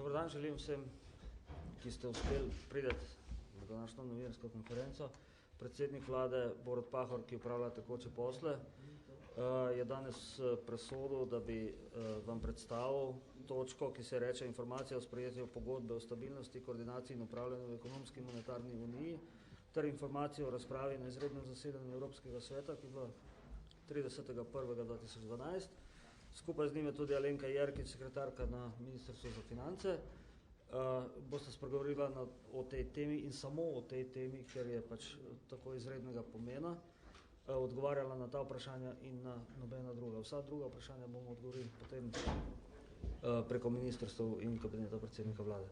Dobar dan želim vsem, ki ste uspeli priti na današnjo novinarsko konferenco. Predsednik vlade Borut Pahor, ki upravlja tekoče posle, je danes presodil, da bi vam predstavil točko, ki se reče informacija o sprejetju pogodbe o stabilnosti, koordinaciji in upravljanju v ekonomski in monetarni uniji, ter informacijo o razpravi na izrednem zasedanju Evropskega sveta, ki je bilo 30.1.2012. Skupaj z njim je tudi Alenka Jerkič, sekretarka na Ministrstvu za finance. Boste spregovorila o tej temi in samo o tej temi, ker je pač tako izrednega pomena, odgovarjala na ta vprašanja in na nobena druga. Vsa druga vprašanja bomo odgovorili potem preko ministrstv in kabineta predsednika vlade.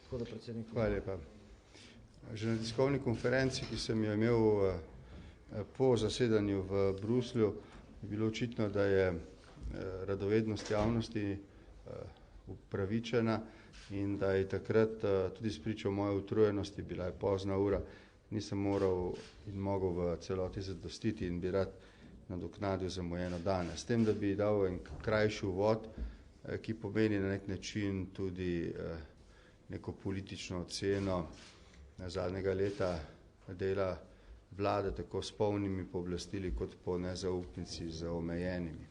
Tako da predsednik... Hvala lepa. Že na tiskovni konferenci, ki sem jo imel po zasedanju v Bruslju, je bilo očitno, da je radovednost javnosti upravičena in da je takrat tudi spričal moje utrujenosti, bila je pozna ura, nisem moral in mogel v celoti zadostiti in bi rad nadoknadil zamujeno danes. S tem, da bi dal en krajši uvod, ki pomeni na nek način tudi neko politično oceno zadnjega leta dela vlade, tako s polnimi pooblastili kot po nezaupnici z omejenimi.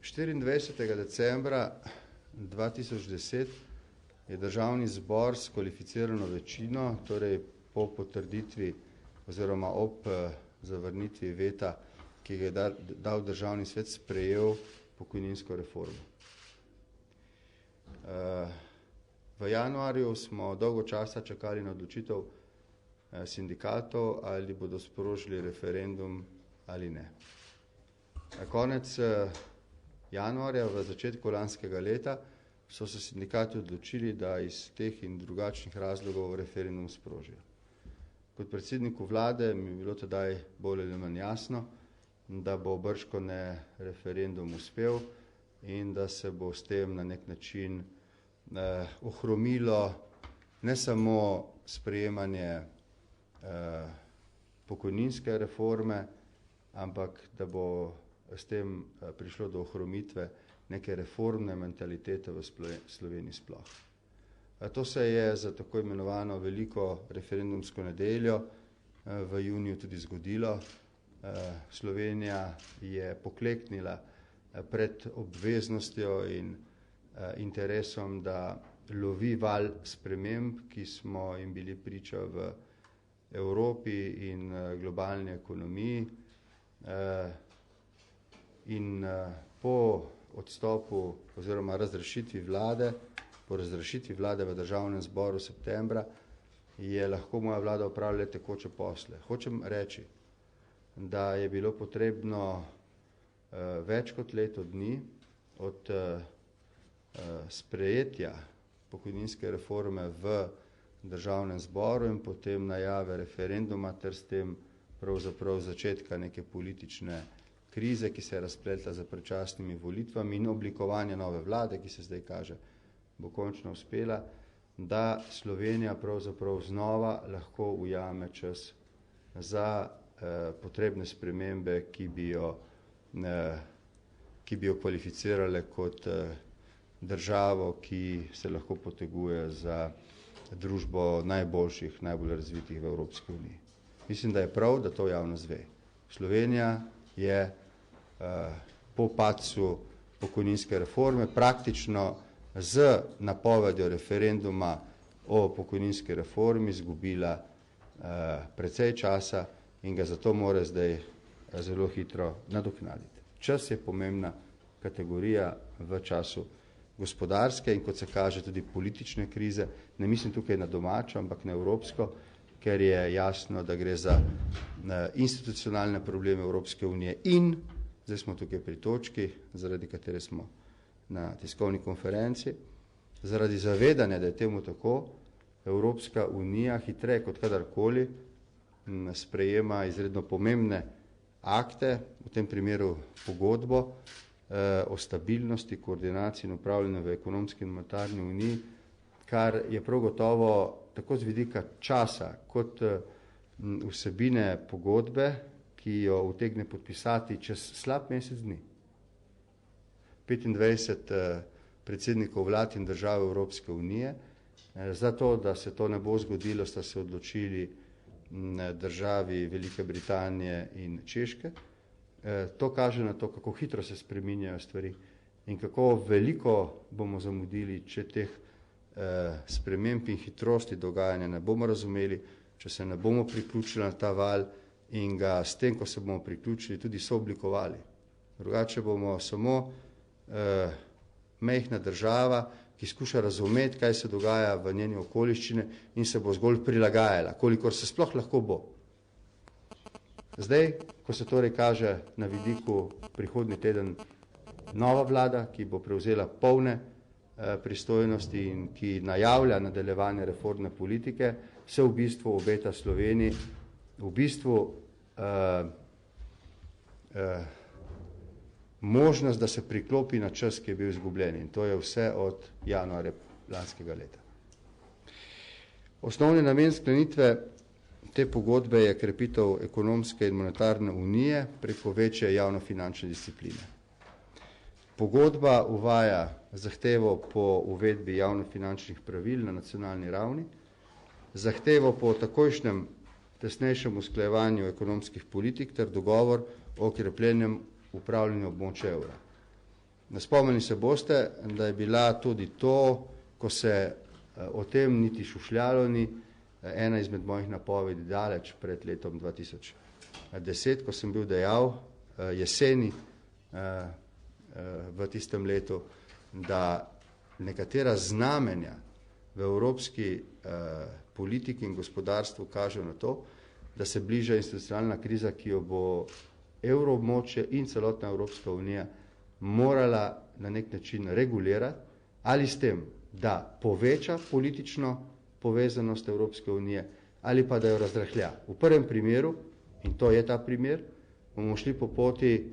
24. decembra 2010 je Državni zbor s kvalificirano večino, torej po potrditvi oziroma ob zavrnitvi veta, ki ga je dal Državni svet, sprejel pokojninsko reformo. V januarju smo dolgo časa čakali na odločitev sindikatov, ali bodo sprožili referendum ali ne. Na konec januarja, v začetku lanskega leta, so se sindikati odločili, da iz teh in drugačnih razlogov referendum sprožijo. Kot predsedniku vlade mi je bilo tedaj bolj ali manj jasno, da bo bržkone referendum uspel in da se bo s tem na nek način ohromilo ne samo sprejemanje pokojninske reforme, ampak da bo s tem prišlo do ohromitve neke reformne mentalitete v Sloveniji sploh. To se je za tako imenovano veliko referendumsko nedeljo v juniju tudi zgodilo. Slovenija je pokleknila pred obveznostjo in interesom, da lovi val sprememb, ki smo jim bili priča v Evropi in globalni ekonomiji. In po odstopu oziroma razrešitvi vlade, po razrešitvi vlade v Državnem zboru septembra, je lahko moja vlada opravljala tekoče posle. Hočem reči, da je bilo potrebno več kot leto dni od sprejetja pokojninske reforme v Državnem zboru in potem najave referenduma ter s tem pravzaprav začetka neke politične krize, ki se je razpletla za predčasnimi volitvami in oblikovanje nove vlade, ki se zdaj kaže, bo končno uspela, da Slovenija pravzaprav znova lahko ujame čas za potrebne spremembe, ki bi jo kvalificirale kot državo, ki se lahko poteguje za družbo najboljših, najbolj razvitih v Evropski uniji. Mislim, da je prav, da to javnost ve. Slovenija je po padcu pokojninske reforme praktično z napovedjo referenduma o pokojninski reformi izgubila precej časa in ga zato mora zdaj zelo hitro nadoknaditi. Čas je pomembna kategorija v času gospodarske in, kot se kaže, tudi politične krize. Ne mislim tukaj na domačo, ampak na evropsko, ker je jasno, da gre za institucionalne probleme Evropske unije in zdaj smo tukaj pri točki, zaradi katere smo na tiskovni konferenci. Zaradi zavedanja, da je temu tako, Evropska unija hitreje kot kadarkoli sprejema izredno pomembne akte, v tem primeru pogodbo o stabilnosti, koordinaciji in upravljanju v ekonomski in monetarni uniji, kar je prav gotovo tako z vidika časa kot vsebine pogodbe, ki jo utegne podpisati čez slab mesec dni. 25 predsednikov vlad in držav Evropske unije. Zato, da se to ne bo zgodilo, sta se odločili državi Velike Britanije in Češke. To kaže na to, kako hitro se spreminjajo stvari in kako veliko bomo zamudili, če teh sprememb in hitrosti dogajanja ne bomo razumeli, če se ne bomo priključili na ta val in ga s tem, ko se bomo priključili, tudi sooblikovali. Drugače bomo samo majhna država, ki skuša razumeti, kaj se dogaja v njeni okoliščine in se bo zgolj prilagajala, kolikor se sploh lahko bo. Zdaj, ko se torej kaže na vidiku prihodnji teden nova vlada, ki bo prevzela polne pristojnosti in ki najavlja nadaljevanje reformne politike, se v bistvu obeta Sloveniji v bistvu možnost, da se priklopi na čas, ki je bil izgubljen, in to je vse od januarja lanskega leta. Osnovni namen sklenitve te pogodbe je krepitev ekonomske in monetarne unije preko večje javnofinančne discipline. Pogodba uvaja zahtevo po uvedbi javnofinančnih pravil na nacionalni ravni, zahtevo po takojšnjem tesnejšem usklajevanju ekonomskih politik ter dogovor o okrepljenem upravljanju območja evra. Spomnili se boste, da je bila tudi to, ko se o tem niti šušljalo ni, ena izmed mojih napovedi daleč pred letom 2010, ko sem bil dejal jeseni v tistem letu, da nekatera znamenja v evropski politiki in gospodarstvu kažejo na to, da se bliža institucionalna kriza, ki jo bo evroobmočje in celotna Evropska unija morala na nek način regulirati, ali s tem, da poveča politično povezanost Evropske unije, ali pa da jo razrahlja. V prvem primeru, in to je ta primer, bomo šli po poti,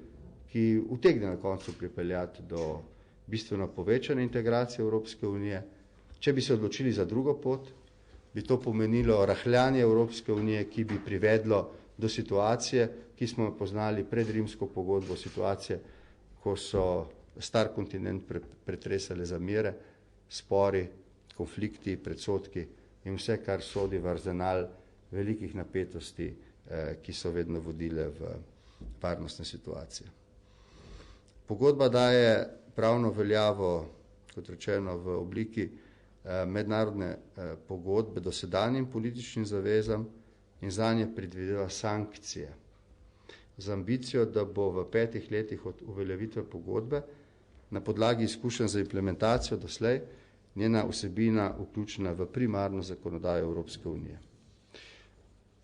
ki utegne na koncu pripeljati do bistveno povečane integracije Evropske unije. Če bi se odločili za drugo pot, bi to pomenilo rahljanje Evropske unije, ki bi privedlo do situacije, ki smo poznali pred rimsko pogodbo, situacije, ko so star kontinent pretresale zamere, spori, konflikti, predsodki in vse, kar sodi v arzenal velikih napetosti, ki so vedno vodile v varnostne situacije. Pogodba daje pravno veljavo, kot rečeno, v obliki mednarodne pogodbe dosedanjim političnim zavezam in zanje predvideva sankcije z ambicijo, da bo v 5 letih od uveljavitve pogodbe na podlagi izkušenj za implementacijo doslej njena vsebina vključena v primarno zakonodajo Evropske unije.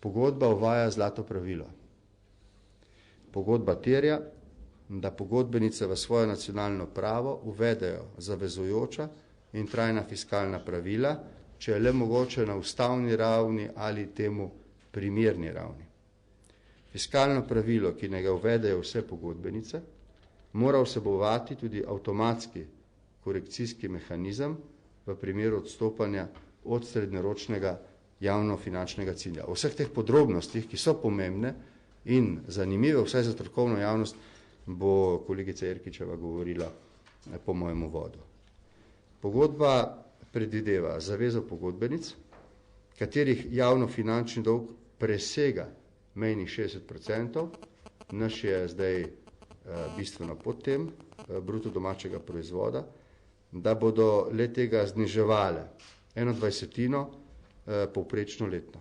Pogodba uvaja zlato pravilo. Pogodba terja, da pogodbenice v svoje nacionalno pravo uvedejo zavezujoča in trajna fiskalna pravila, če je le mogoče na ustavni ravni ali temu primerni ravni. Fiskalno pravilo, ki ne ga uvedejo vse pogodbenice, mora vsebovati tudi avtomatski korekcijski mehanizem v primeru odstopanja od srednjeročnega javnofinančnega cilja. O vseh teh podrobnostih, ki so pomembne in zanimive, vsaj za strokovno javnost, bo kolegica Jerkičeva govorila po mojem uvodu. Pogodba predvideva zavezo pogodbenic, katerih javnofinančni dolg presega mejnih 60%, naš je zdaj bistveno pod tem bruto domačega proizvoda, da bodo le tega zniževale 1/20 povprečno letno.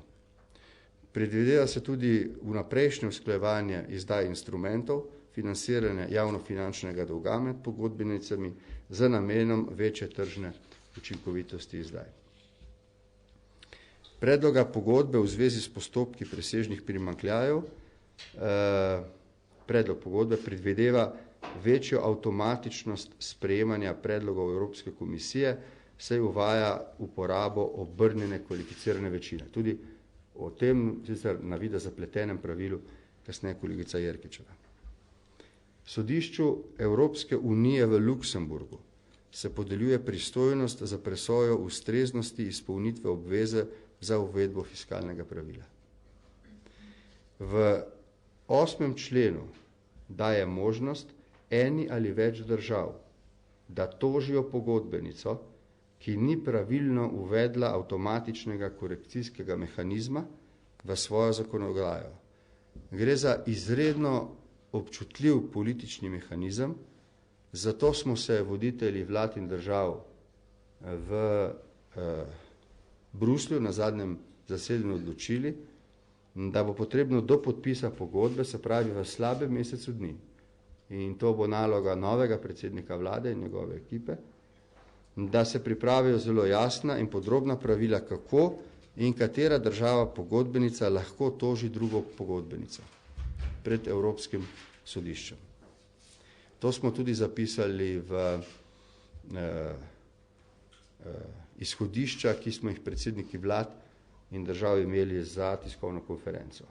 Predvideva se tudi vnaprejšnje usklajevanje izdaj instrumentov, financiranje javnofinančnega dolga med pogodbenicami z namenom večje tržne učinkovitosti izdaj. Predloga pogodbe v zvezi s postopki presežnih primanjkljajev, predlog pogodbe predvideva večjo avtomatičnost sprejemanja predlogov Evropske komisije, saj uvaja uporabo obrnjene kvalificirane večine. Tudi o tem sicer na vida zapletenem pravilu kasneje kolegica Jerkičeva. Sodišču Evropske unije v Luksemburgu se podeljuje pristojnost za presojo ustreznosti izpolnitve obveze za uvedbo fiskalnega pravila. V 8. členu daje možnost eni ali več držav, da tožijo pogodbenico, ki ni pravilno uvedla avtomatičnega korekcijskega mehanizma v svojo zakonodajo. Gre za izredno občutljiv politični mehanizem, zato smo se voditelji vlad in držav v Bruslju na zadnjem zasedanju odločili, da bo potrebno do podpisa pogodbe, se pravi v slabem mesecu dni, in to bo naloga novega predsednika vlade in njegove ekipe, da se pripravijo zelo jasna in podrobna pravila, kako in katera država pogodbenica lahko toži drugo pogodbenico pred Evropskim sodiščem. To smo tudi zapisali v izhodišča, ki smo jih predsedniki vlad in držav imeli za tiskovno konferenco.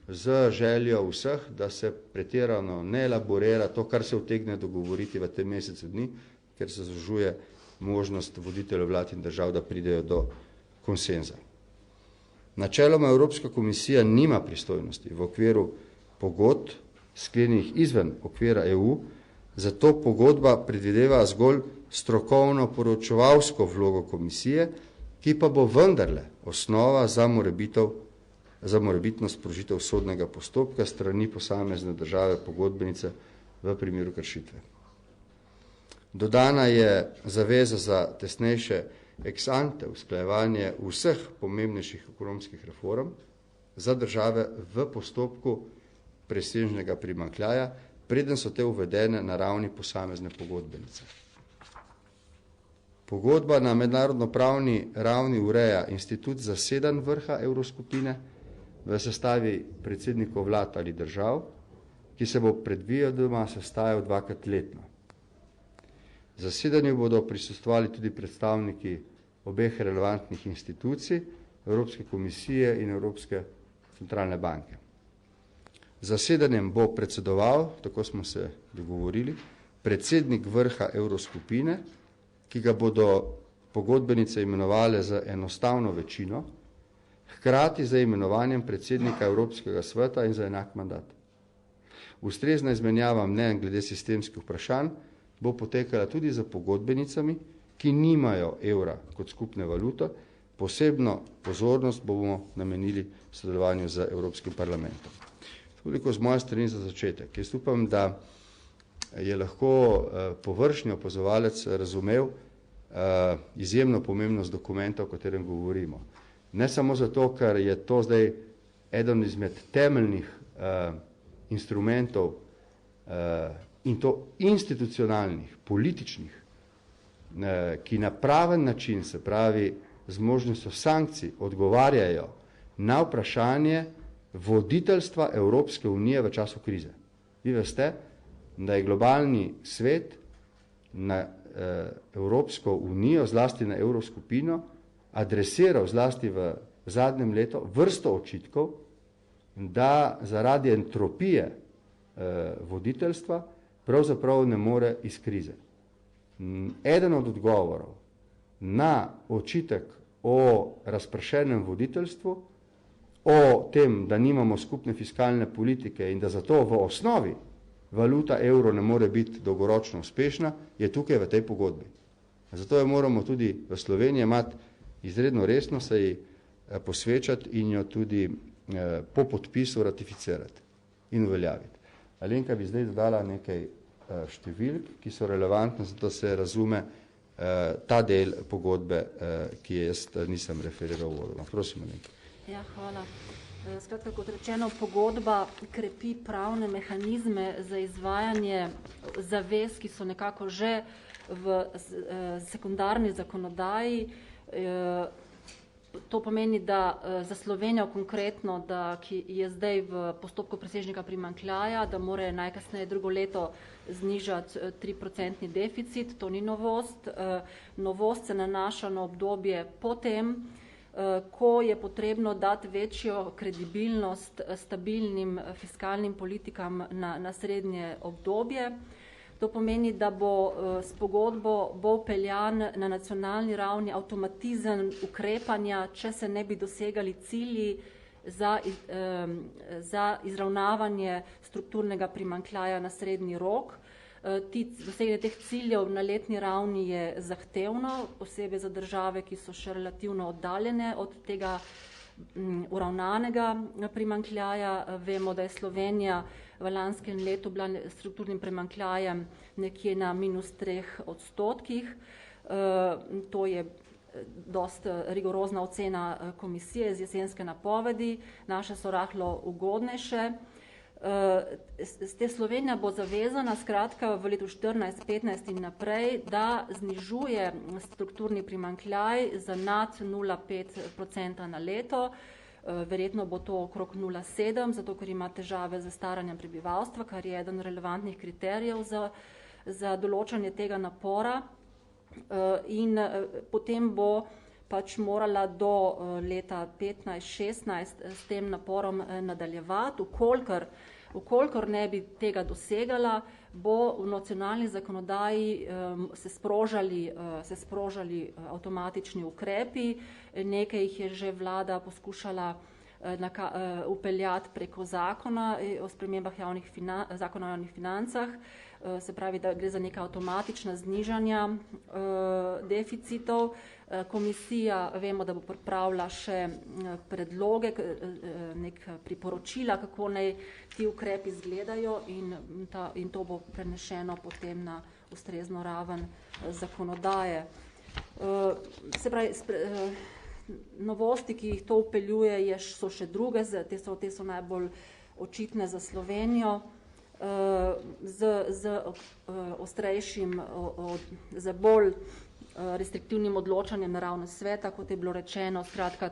Z željo vseh, da se pretirano ne elaborira to, kar se utegne dogovoriti v tem mesecu dni, ker se zožuje možnost voditeljev vlad in držav, da pridejo do konsenza. Načeloma Evropska komisija nima pristojnosti v okviru pogodb sklenjenih izven okvira EU, zato pogodba predvideva zgolj strokovno poročevalsko vlogo komisije, ki pa bo vendarle osnova za morebitno sprožitev sodnega postopka strani posamezne države pogodbenice v primeru kršitve. Dodana je zaveza za tesnejše ex ante usklajevanje vseh pomembnejših ekonomskih reform za države v postopku presežnega primanjkljaja, preden so te uvedene na ravni posamezne pogodbenice. Pogodba na mednarodno-pravni ravni ureja institut zasedanj vrha evroskupine v sestavi predsednikov vlad ali držav, ki se bo predvidoma sestajal dvakrat letno. Zasedanju bodo prisostvovali tudi predstavniki obeh relevantnih institucij, Evropske komisije in Evropske centralne banke. Zasedanjem bo predsedoval, tako smo se dogovorili, predsednik vrha evroskupine, ki ga bodo pogodbenice imenovale z enostavno večino, hkrati za imenovanjem predsednika Evropskega sveta in za enak mandat. Ustrezna izmenjava mnenj glede sistemskih vprašanj bo potekala tudi za pogodbenicami, ki nimajo evra kot skupne valute, posebno pozornost bomo namenili sodelovanju z Evropskim parlamentom. Toliko z moje strani za začetek. Jaz upam, da je lahko površnji opazovalec razumel izjemno pomembnost dokumenta, o katerem govorimo. Ne samo zato, ker je to zdaj eden izmed temeljnih instrumentov in to institucionalnih, političnih, ki na praven način, se pravi z možnostjo sankcij, odgovarjajo na vprašanje voditeljstva Evropske unije v času krize. Vi veste, da je globalni svet na Evropsko unijo, zlasti na evroskupino, adresiral zlasti v zadnjem letu vrsto očitkov, da zaradi entropije voditeljstva pravzaprav ne more iz krize. Eden od odgovorov na očitek o razpršenem voditeljstvu, o tem, da nimamo skupne fiskalne politike in da zato v osnovi valuta evro ne more biti dolgoročno uspešna, je tukaj v tej pogodbi. Zato jo moramo tudi v Sloveniji imati izredno resno, se ji posvečati in jo tudi po podpisu ratificirati in uveljaviti. Alenka bi zdaj dodala nekaj številk, ki so relevantne, zato se razume ta del pogodbe, ki jaz nisem referiral uvodoma. Prosim, Alenka. Ja, hvala. Skratka, kot rečeno, pogodba krepi pravne mehanizme za izvajanje zavez, ki so nekako že v sekundarni zakonodaji. To pomeni, da za Slovenijo konkretno, ki je zdaj v postopku presežnega primanjkljaja, da mora najkasneje drugo leto znižati 3% deficit, to ni novost. Novost se nanaša na obdobje potem, ko je potrebno dati večjo kredibilnost stabilnim fiskalnim politikam na srednje obdobje. To pomeni, da bo s pogodbo vpeljan na nacionalni ravni avtomatizem ukrepanja, če se ne bi dosegali cilji za izravnavanje strukturnega primanjkljaja na srednji rok. Doseganje teh ciljev na letni ravni je zahtevno, posebej za države, ki so še relativno oddaljene od tega uravnanega primanjkljaja. Vemo, da je Slovenija v lanskem letu bila s strukturnim primanjkljajem nekje na -3%. To je dosta rigorozna ocena komisije z jesenske napovedi, naše so rahlo ugodnejše. Slovenija bo zavezana skratka v letu 14-15 in naprej, da znižuje strukturni primanjkljaj za nad 0,5% na leto. Verjetno bo to okrog 0,7, zato ker ima težave z staranjem prebivalstva, kar je eden relevantnih kriterijev za določanje tega napora. In potem bo pač morala do leta 15-16 s tem naporom nadaljevati. Ukolikor ne bi tega dosegala, bo v nacionalni zakonodaji se sprožali avtomatični ukrepi. Nekaj jih je že vlada poskušala upeljati preko zakona o spremembah zakona o javnih financah. Se pravi, da gre za neka avtomatična znižanja deficitov. Komisija, vemo, da bo pripravila še predloge, nek priporočila, kako naj ti ukrepi izgledajo in to bo prenešeno potem na ustrezno raven zakonodaje. Se pravi, novosti, ki jih to upeljuje, so še druge, te so najbolj očitne za Slovenijo. Z ostrejšim, z bolj restriktivnim odločanjem naravne sveta, kot je bilo rečeno. Skratka,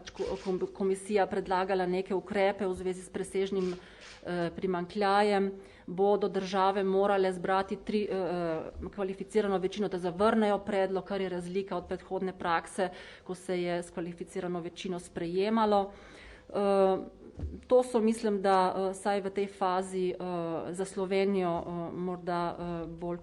komisija predlagala neke ukrepe v zvezi s presežnim primanjkljajem, bodo države morale zbrati kvalificirano večino, da zavrnejo predlog, kar je razlika od predhodne prakse, ko se je s kvalificirano večino sprejemalo. To so, mislim, da saj v tej fazi za Slovenijo morda bolj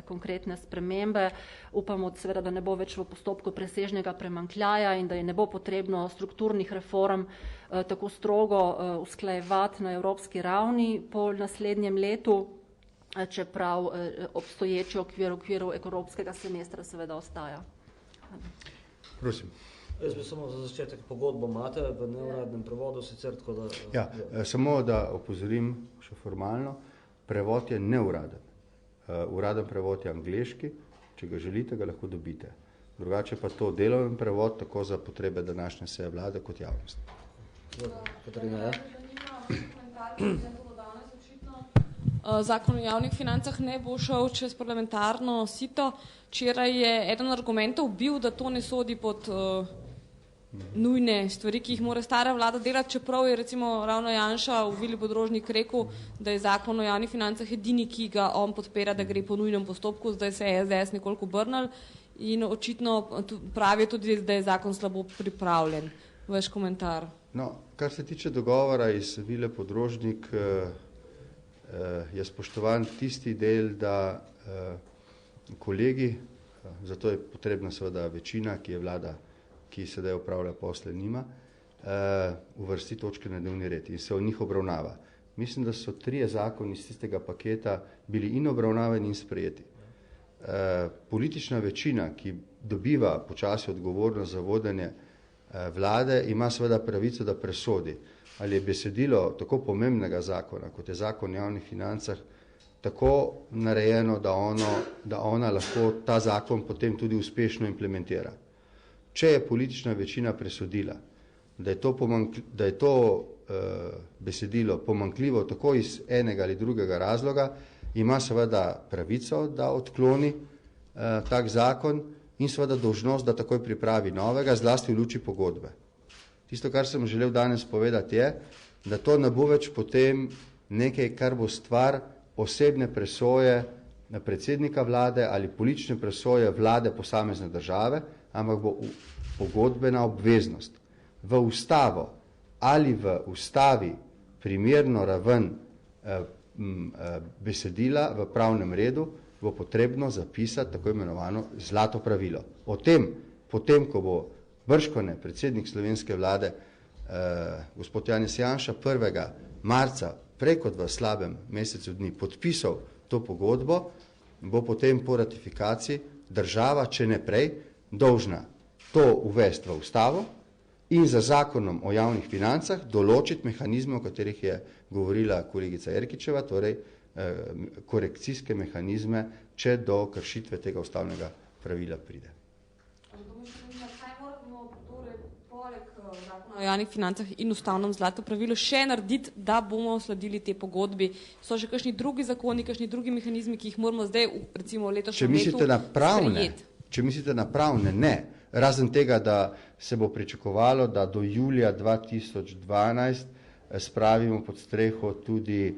konkretne spremembe. Upamo seveda, da ne bo več v postopku presežnega primanjkljaja in da je ne bo potrebno strukturnih reform tako strogo usklajevati na evropski ravni po naslednjem letu, čeprav obstoječi okviru evropskega semestra seveda ostaja. Prosim. Jaz bi samo za začetek pogodbo imate v neuradnem prevodu, sicer tako da... Ja, samo da opozorim še formalno, prevod je neuraden. Uraden prevod je angleški, če ga želite, ga lahko dobite. Drugače pa to deloven prevod, tako za potrebe današnje seje vlade kot javnosti. Katarina, ja? Zakon o javnih financah ne bo šel čez parlamentarno sito. Včeraj je eden argumentov bil, da to ne sodi pod nujne stvari, ki jih mora stara vlada delati, čeprav je recimo ravno Janša v Vili Podrožnik rekel, da je zakon o javnih financah edini, ki ga on podpira, da gre po nujnem postopku. Zdaj se je SDS nekoliko obrnil in očitno pravi tudi, da je zakon slabo pripravljen. Vaš komentar. No, kar se tiče dogovora iz Vile Podrožnik, je spoštovan tisti del, da kolegi, zato je potrebna seveda večina, ki je vlada, ki sedaj upravlja posle nima, uvrsti točke na dnevni red in se o njih obravnava. Mislim, da so 3 zakoni iz tistega paketa bili in obravnavani in sprejeti. Politična večina, ki dobiva počasi odgovornost za vodenje vlade, ima seveda pravico, da presodi, ali je besedilo tako pomembnega zakona, kot je zakon o javnih financah, tako narejeno, da ona lahko ta zakon potem tudi uspešno implementira. Če je politična večina presodila, da je to besedilo pomanjkljivo tako iz enega ali drugega razloga, ima seveda pravico, da odkloni tak zakon in seveda dolžnost, da takoj pripravi novega, zlasti v luči pogodbe. Tisto, kar sem želel danes povedati, je, da to ne bo več potem nekaj, kar bo stvar osebne presoje predsednika vlade ali politične presoje vlade posamezne države, ampak bo pogodbena obveznost. V ustavo ali v ustavi primerno raven besedila v pravnem redu bo potrebno zapisati tako imenovano zlato pravilo. O tem, potem, ko bo bržkone predsednik slovenske vlade, gospod Janez Janša, 1. marca, prej kot v slabem mesecu dni, podpisal to pogodbo, bo potem po ratifikaciji država, če ne prej, dolžna to uvesti v ustavo in za zakonom o javnih financah določiti mehanizme, o katerih je govorila kolegica Jerkičeva, torej korekcijske mehanizme, če do kršitve tega ustavnega pravila pride. O javnih financah in ustavnem zlato pravilo še narediti, da bomo sledili te pogodbi? So že kakšni drugi zakoni, kakšni drugi mehanizmi, ki jih moramo zdaj, recimo v letošnjem letu sprejeti? Če mislite na pravne, ne. Razen tega, da se bo pričakovalo, da do julija 2012 spravimo pod streho tudi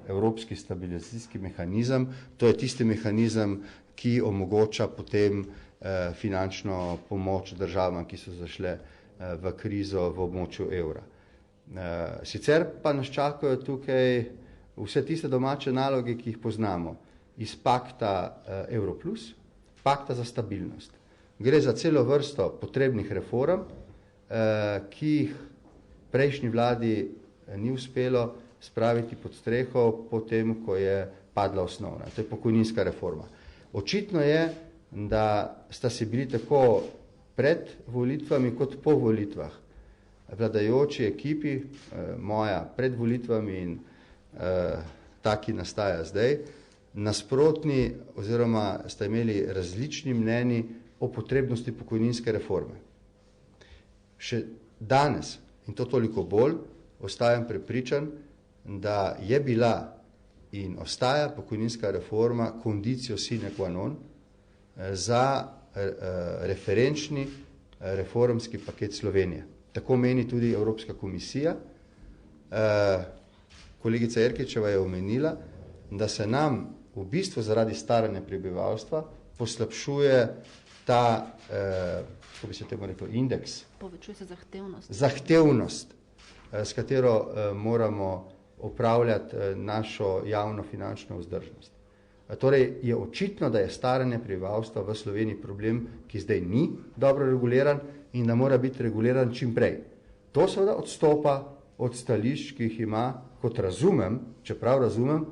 Evropski stabilizacijski mehanizem. To je tisti mehanizem, ki omogoča potem finančno pomoč državam, ki so zašle v krizo v območju evra. Sicer pa nas čakajo tukaj vse tiste domače naloge, ki jih poznamo iz pakta Euro plus, pakta za stabilnost. Gre za celo vrsto potrebnih reform, ki jih prejšnji vladi ni uspelo spraviti pod streho potem, ko je padla osnovna. To je pokojninska reforma. Očitno je, da sta si bili tako pred volitvami kot po volitvah vladajoči ekipi, moja pred volitvami in taki nastaja zdaj, nasprotni oziroma sta imeli različni mnenji o potrebnosti pokojninske reforme. Še danes, in to toliko bolj, ostajam prepričan, da je bila in ostaja pokojninska reforma conditio sine qua non za referenčni reformski paket Slovenije. Tako meni tudi Evropska komisija. Kolegica Jerkičeva je omenila, da se nam v bistvu zaradi staranja prebivalstva poslabšuje ta, kako bi se temu rekel, indeks. Povečuje se zahtevnost. Zahtevnost, s katero moramo opravljati našo javno finančno vzdržnost. Torej je očitno, da je staranje prebivalstva v Sloveniji problem, ki zdaj ni dobro reguliran in da mora biti reguliran čim prej. To seveda odstopa od stališč, ki jih ima, kot razumem, čeprav razumem,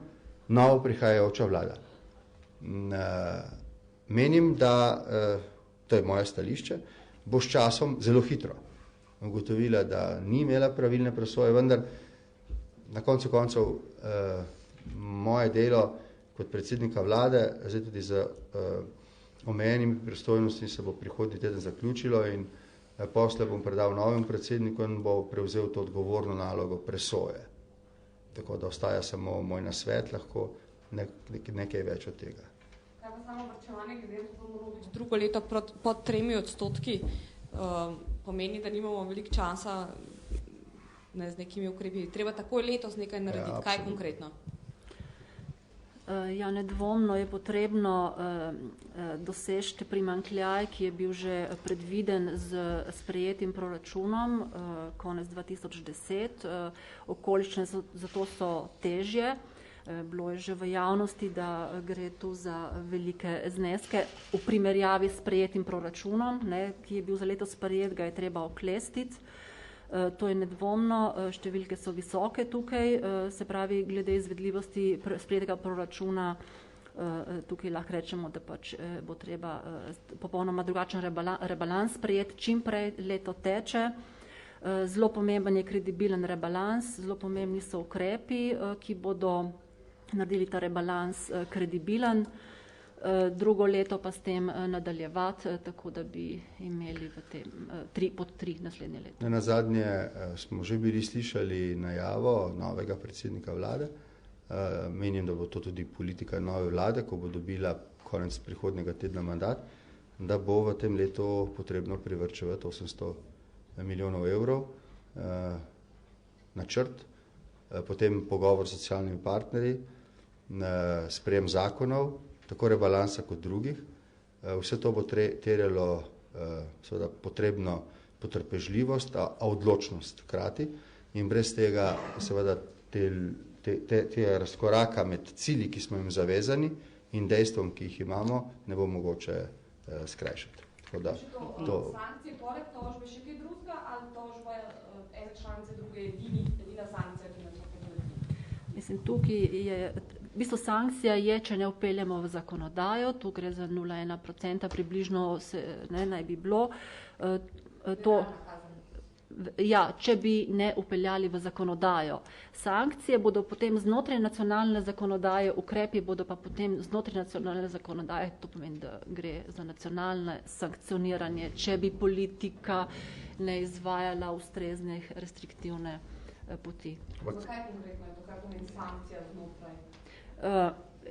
novo prihajajoča vlada. Menim, da, to je moje stališče, bo s časom zelo hitro ugotovila, da ni imela pravilne presoje, vendar na koncu koncev moje delo kot predsednika vlade, zdaj tudi z omejenimi pristojnostmi se bo prihodnji teden zaključilo in posle bom predal novemu predsedniku in bo prevzel to odgovorno nalogo presoje. Tako da ostaja samo moj nasvet, lahko nekaj več od tega. Kaj pa samo varčevanje, glede to moralo biti drugo leto pod 3%, pomeni, da nimamo veliko časa z nekimi ukrepi. Treba takoj letos nekaj narediti. Kaj konkretno? Ja, nedvomno je potrebno doseči primanjkljaj, ki je bil že predviden z sprejetim proračunom konec 2010. Okoliščine zato so težje. Bilo je že v javnosti, da gre tu za velike zneske. V primerjavi s sprejetim proračunom, ki je bil za leto sprejet, ga je treba oklestiti. To je nedvomno, številke so visoke tukaj, se pravi, glede izvedljivosti sprejetega proračuna, tukaj lahko rečemo, da pač bo treba popolnoma drugačen rebalans sprejeti, čim prej leto teče. Zelo pomemben je kredibilen rebalans, zelo pomembni so ukrepi, ki bodo naredili ta rebalans kredibilen. Drugo leto pa s tem nadaljevati, tako da bi imeli v tem pod 3 naslednje leto. Nazadnje smo že bili slišali najavo novega predsednika vlade. Menim, da bo to tudi politika nove vlade, ko bo dobila konec prihodnjega tedna mandat, da bo v tem letu potrebno privrčevati 800 milijonov evrov načrt, potem pogovor s socialnimi partnerji, sprejem zakonov, tako rebalansa kot drugih. Vse to bo terjalo seveda potrebno potrpežljivost, a odločnost hkrati in brez tega seveda te razkoraka med cilji, ki smo jim zavezani in dejstvom, ki jih imamo, ne bo mogoče skrajšati. Tako da sankcije poleg tožbe še kaj drugega ali tožba ene članice druge edina sankcija, ki nas lahko naredi? Mislim, tukaj je V bistvu sankcija je, če ne upeljemo v zakonodajo, tu gre za 0,1%, približno naj bi bilo. Če bi ne upeljali v zakonodajo. Sankcije bodo potem znotraj nacionalne zakonodaje, ukrepi bodo pa potem znotraj nacionalne zakonodaje, to pomeni, da gre za nacionalne sankcioniranje, če bi politika ne izvajala ustreznih restriktivne poti. Zakaj konkretno je to, kaj pomeni sankcija znotraj?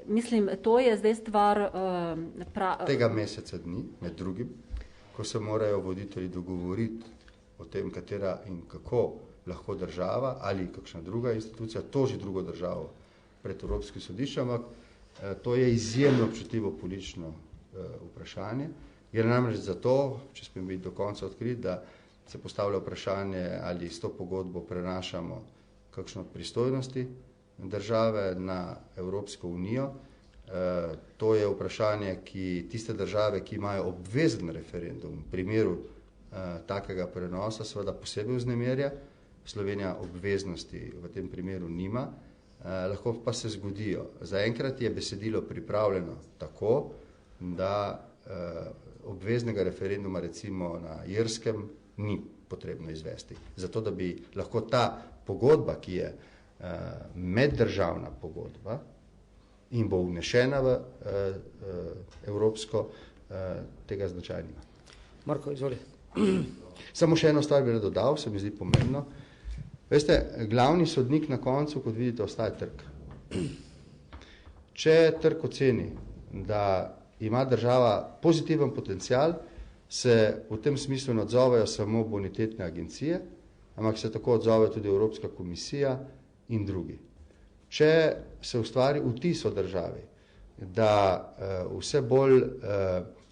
Mislim, to je zdaj stvar tega meseca dni, med drugim, ko se morajo voditelji dogovoriti o tem, katera in kako lahko država ali kakšna druga institucija toži drugo državo pred Evropskim sodiščem, ampak to je izjemno občutljivo politično vprašanje. Gre namreč za to, če smem biti do konca odkrit, da se postavlja vprašanje, ali s to pogodbo prenašamo kakšno od pristojnosti države na Evropsko unijo. To je vprašanje, ki tiste države, ki imajo obvezen referendum, v primeru takega prenosa seveda posebej vznemirja. Slovenija obveznosti v tem primeru nima, lahko pa se zgodijo. Zaenkrat je besedilo pripravljeno tako, da obveznega referenduma recimo na Irskem ni potrebno izvesti. Zato, da bi lahko ta pogodba, ki je meddržavna pogodba in bo vnešena v evropsko, tega značaja nima. Marko, izvoli. Samo še eno stvar bi dodal, se mi zdi pomembno. Veste, glavni sodnik na koncu, kot vidite, ostaje trg. Če trg oceni, da ima država pozitiven potencial, se v tem smislu ne odzovejo samo bonitetne agencije, ampak se tako odzove tudi Evropska komisija in drugi. Če se ustvari vtis o državi, da vse bolj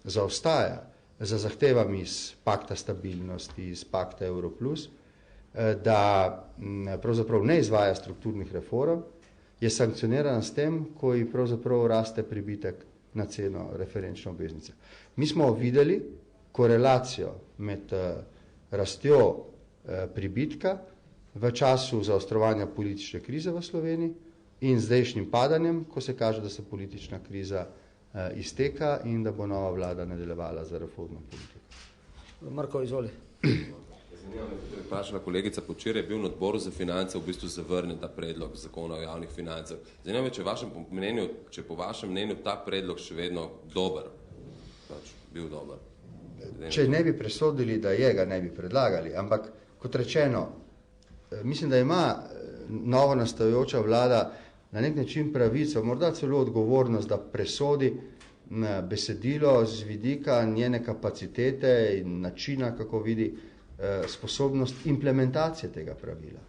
zaostaja za zahtevami iz pakta stabilnosti, iz pakta Euro plus, da pravzaprav ne izvaja strukturnih reform, je sankcioniran s tem, ko ji pravzaprav raste pribitek na ceno referenčne obveznice. Mi smo videli korelacijo med rastjo pribitka v času zaostrovanja politične krize v Sloveniji in zdajšnjim padanjem, ko se kaže, da se politična kriza izteka in da bo nova vlada nadaljevala za reformno politiko. Marko, izvoli. Zanima me, tudi vprašala kolegica, včeraj je bil na odboru za finance v bistvu zavrnjen ta predlog zakona o javnih financah. Zanima me, če po vašem mnenju ta predlog še vedno dober, bil dober. Če ne bi presodili, da je, ga ne bi predlagali, ampak kot rečeno, mislim, da ima novo nastajajoča vlada na nek način pravico, morda celo odgovornost, da presodi besedilo z vidika njene kapacitete in načina, kako vidi sposobnost implementacije tega pravila.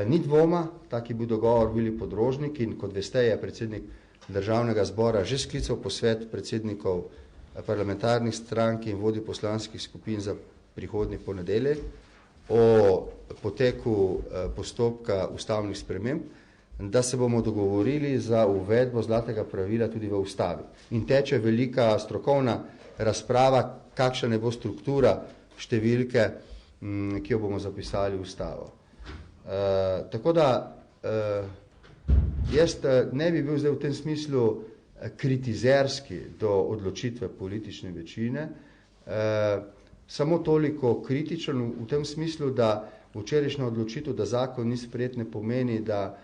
Ni dvoma, taki bil dogovor bili podrožnik in kot veste je predsednik Državnega zbora že sklical posvet predsednikov parlamentarnih strank in vodij poslanskih skupin za prihodnji ponedeljek o poteku postopka ustavnih sprememb, da se bomo dogovorili za uvedbo zlatega pravila tudi v ustavi. In teče velika strokovna razprava, kakšna ne bo struktura številke, ki jo bomo zapisali v ustavo. Tako da jaz ne bi bil zdaj v tem smislu kritizerski do odločitve politične večine, samo toliko kritičen v tem smislu, da včerajšnja odločitev, da zakon ni sprejet, ne pomeni, da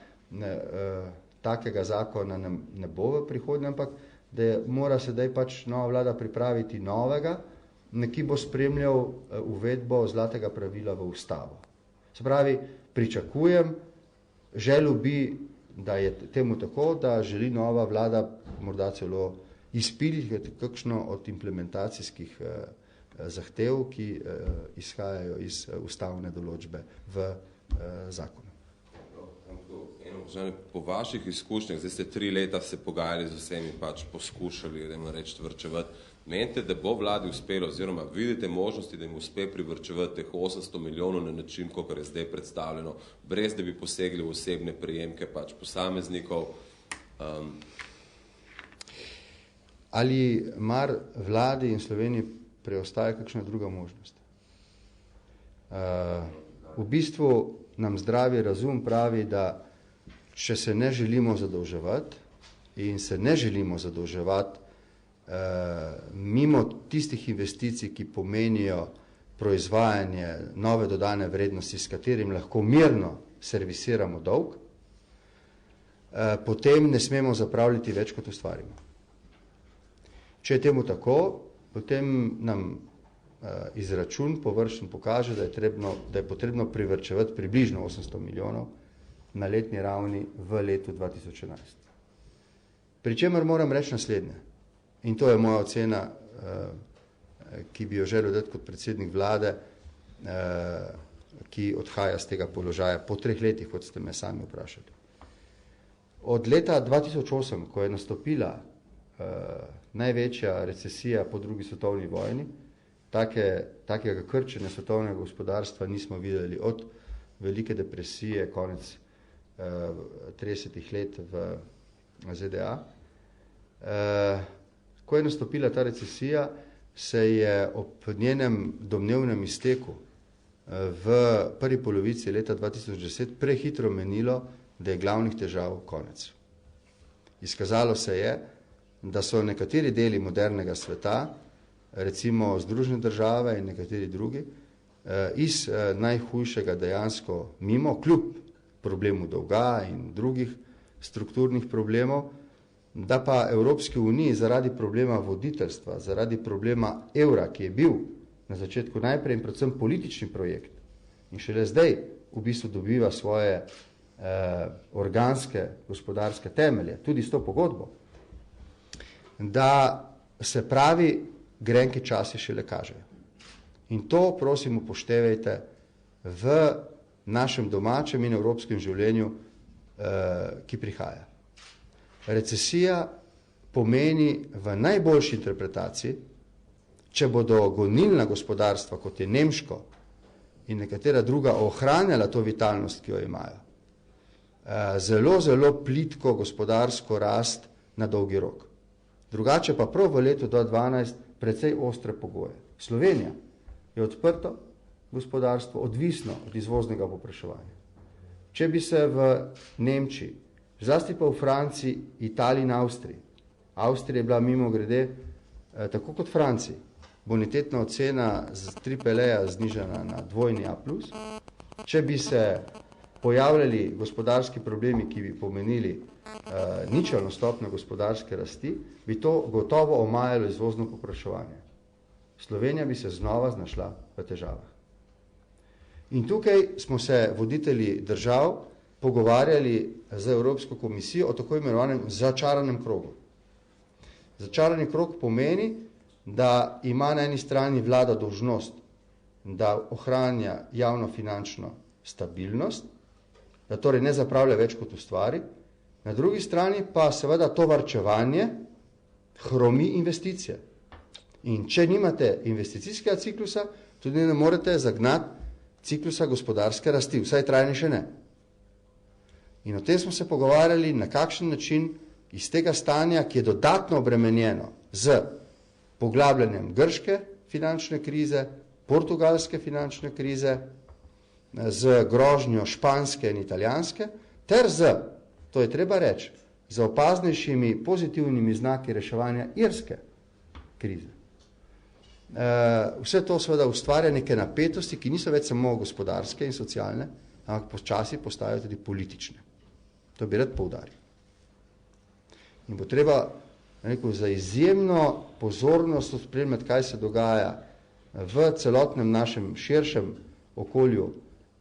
takega zakona ne bo v prihodnje, ampak da mora sedaj pač nova vlada pripraviti novega, ki bo spremljal uvedbo zlatega pravila v ustavo. Se pravi, pričakujem, želel bi, da je temu tako, da želi nova vlada morda celo izpiliti kakšno od implementacijskih zahtev, ki izhajajo iz ustavne določbe v zakonu. Po vaših izkušnjah, zdaj ste 3 leta se pogajali z vsemi, pač poskušali, vrčevati. Menite, da bo vladi uspelo, oziroma vidite možnosti, da jim uspe privrčevati teh 800 milijonov na način, kot je zdaj predstavljeno, brez da bi posegli v osebne prejemke pač posameznikov? Ali mar vladi in Sloveniji preostaja kakšna druga možnost? V bistvu nam zdravi razum pravi, da če se ne želimo zadolževati, in se ne želimo zadolževati mimo tistih investicij, ki pomenijo proizvajanje nove dodane vrednosti, s katerim lahko mirno servisiramo dolg, potem ne smemo zapravljati več, kot ustvarimo. Če je temu tako, potem nam izračun površen pokaže, da je potrebno privrčevati približno 800 milijonov na letni ravni v letu 2011. Pričemer moram reči naslednje, in to je moja ocena, ki bi jo želel dati kot predsednik vlade, ki odhaja z tega položaja po 3 letih, kot ste me sami vprašali. Od leta 2008, ko je nastopila največja recesija po drugi svetovni vojni, takega krčenja svetovnega gospodarstva nismo videli od velike depresije konec 30 let v ZDA. Ko je nastopila ta recesija, se je ob njenem domnevnem izteku v prvi polovici leta 2010 prehitro menilo, da je glavnih težav konec. Izkazalo se je, da so nekateri deli modernega sveta, recimo Združene države in nekateri drugi, iz najhujšega dejansko mimo, kljub problemu dolga in drugih strukturnih problemov, da pa Evropski uniji zaradi problema voditeljstva, zaradi problema evra, ki je bil na začetku najprej in predvsem politični projekt in šele zdaj v bistvu dobiva svoje organske gospodarske temelje, tudi s to pogodbo, da se pravi grenki časi šele kažejo. In to, prosim, upoštevajte v našem domačem in evropskem življenju, ki prihaja. Recesija pomeni v najboljši interpretaciji, če bodo gonilna gospodarstva, kot je nemško in nekatera druga, ohranjala to vitalnost, ki jo imajo, zelo, zelo plitko gospodarsko rast na dolgi rok. Drugače pa prav v letu 2012 precej ostre pogoje. Slovenija je odprto gospodarstvo, odvisno od izvoznega povpraševanja. Če bi se v Nemčiji, zlasti pa v Franciji, Italiji in Avstriji, Avstrija je bila mimogrede, tako kot Franciji, bonitetna ocena z AAA znižana na dvojni A+, če bi se pojavljali gospodarski problemi, ki bi pomenili ničelno stopnjo gospodarske rasti, bi to gotovo omajalo izvozno povpraševanje. Slovenija bi se znova znašla v težavah. In tukaj smo se voditelji držav pogovarjali z Evropsko komisijo o tako imenovanem začaranem krogu. Začarani krog pomeni, da ima na eni strani vlada dolžnost, da ohranja javnofinančno stabilnost, da torej ne zapravlja več kot ustvari, na drugi strani pa seveda to varčevanje hromi investicije. In če nimate investicijskega ciklusa, tudi ne morete zagnati ciklusa gospodarske rasti, vsaj trajne še ne. In o tem smo se pogovarjali, na kakšen način iz tega stanja, ki je dodatno obremenjeno z poglabljanjem grške finančne krize, portugalske finančne krize, z grožnjo španske in italijanske, ter z, to je treba reči, z opaznejšimi pozitivnimi znaki reševanja irske krize. Vse to seveda ustvarja neke napetosti, ki niso več samo gospodarske in socialne, ampak počasi postajajo tudi politične. To bi rad poudaril. In bo treba za izjemno pozornost spremljati, kaj se dogaja v celotnem našem širšem okolju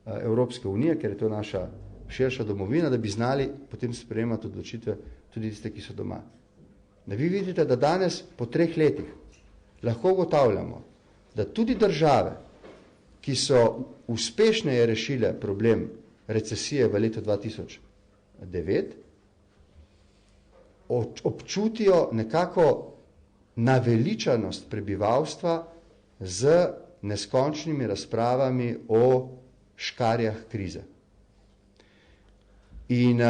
Evropske unije, ker je to naša širša domovina, da bi znali potem sprejemati odločitve tudi tiste, ki so doma. Da vi vidite, da danes po 3 letih lahko ugotavljamo, da tudi države, ki so uspešneje rešile problem recesije v letu 2009, občutijo nekako naveličanost prebivalstva z neskončnimi razpravami o škarjah krize. In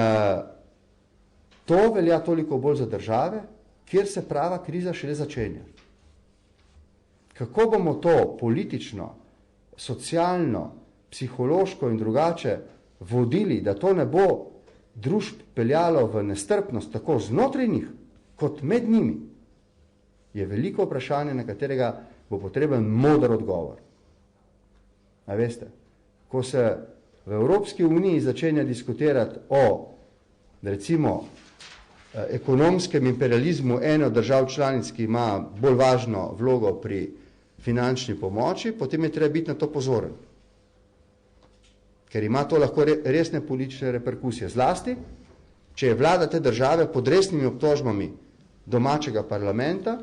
to velja toliko bolj za države, kjer se prava kriza šele začenja. Kako bomo to politično, socialno, psihološko in drugače vodili, da to ne bo družb peljalo v nestrpnost tako znotraj njih, kot med njimi, je veliko vprašanje, na katerega bo potreben moder odgovor. A veste, ko se v Evropski uniji začenja diskutirati o, recimo, ekonomskem imperializmu ene od držav članic, ki ima bolj važno vlogo pri finančni pomoči, potem je treba biti na to pozoren. Ker ima to lahko resne politične reperkusije. Zlasti, če je vlada te države pod resnimi obtožbami domačega parlamenta,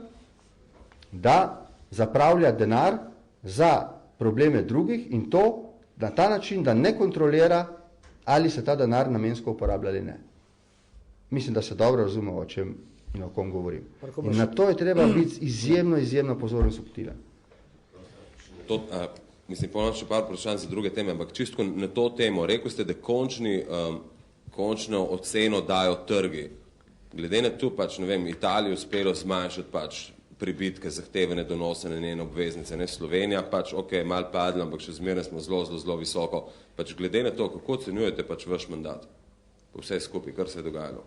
da zapravlja denar za probleme drugih in to na ta način, da ne kontrolira, ali se ta denar namensko uporablja ali ne. Mislim, da se dobro razumemo, o čem in o kom govorim. In na to je treba biti izjemno pozoren subtilen. Mislim, ponovno še par vprašanj za druge teme, ampak čisto na to temo. Rekli ste, da končno oceno dajo trgi. Glede na to, ne vem, Italiji uspelo zmanjšati pribitke, zahtevane donose na njene obveznice, ne Slovenija, malo padla, ampak še zmeraj smo zelo visoko. Glede na to, kako ocenjujete vaš mandat? Po vse skupaj, kar se je dogajalo.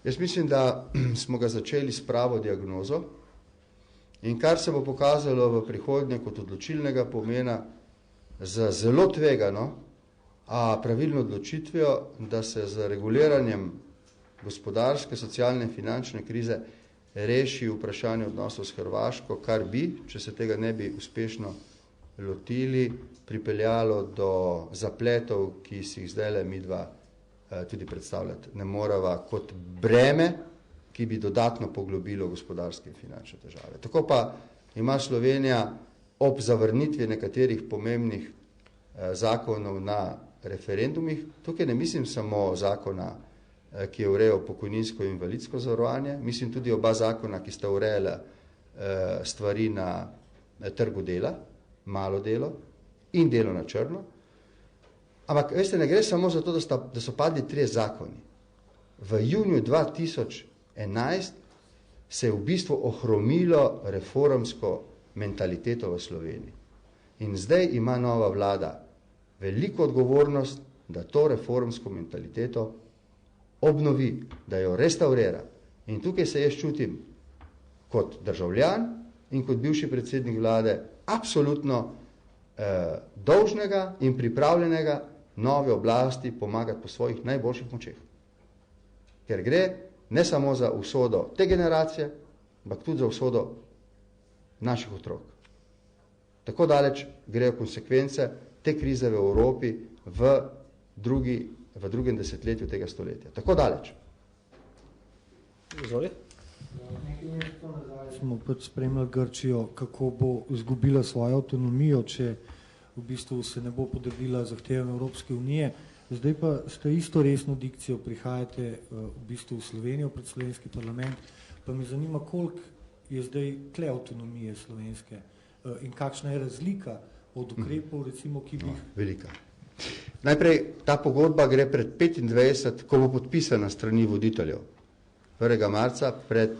Jaz mislim, da smo ga začeli s pravo diagnozo in kar se bo pokazalo v prihodnje kot odločilnega pomena za zelo tvegano, a pravilno odločitvijo, da se z reguliranjem gospodarske, socialne in finančne krize reši vprašanje odnosov s Hrvaško, kar bi, če se tega ne bi uspešno lotili, pripeljalo do zapletov, ki si jih zdajle midva tudi predstavljati ne morava, kot breme, ki bi dodatno poglobilo gospodarske in finančne težave. Tako pa ima Slovenija ob zavrnitvi nekaterih pomembnih zakonov na referendumih, tukaj ne mislim samo zakona, ki je urejal pokojninsko in invalidsko zavarovanje, mislim tudi oba zakona, ki sta urejala stvari na trgu dela, malo delo in delo na črno. Ampak, veste, ne gre samo za to, da so padli 3 zakoni. V juniju 2011 se je v bistvu ohromilo reformsko mentaliteto v Sloveniji. In zdaj ima nova vlada veliko odgovornost, da to reformsko mentaliteto obnovi, da jo restaurira. In tukaj se jaz čutim kot državljan in kot bivši predsednik vlade absolutno dolžnega in pripravljenega nove oblasti pomagati po svojih najboljših močeh. Ker gre ne samo za usodo te generacije, ampak tudi za usodo naših otrok. Tako daleč grejo konsekvence te krize v Evropi v drugem desetletju tega stoletja. Tako daleč. Izvoli. Smo spremljali Grčijo, kako bo izgubila svojo avtonomijo, če v bistvu se ne bo podredila zahtevam Evropske unije. Zdaj pa ste isto resno dikcijo, prihajate v bistvu v Slovenijo, pred slovenski parlament, pa me zanima, koliko je zdaj tle avtonomije slovenske in kakšna je razlika od ukrepov, recimo, ki bi jih... Velika. Najprej, ta pogodba gre pred 25, ko bo podpisana strani voditeljev, 1. marca pred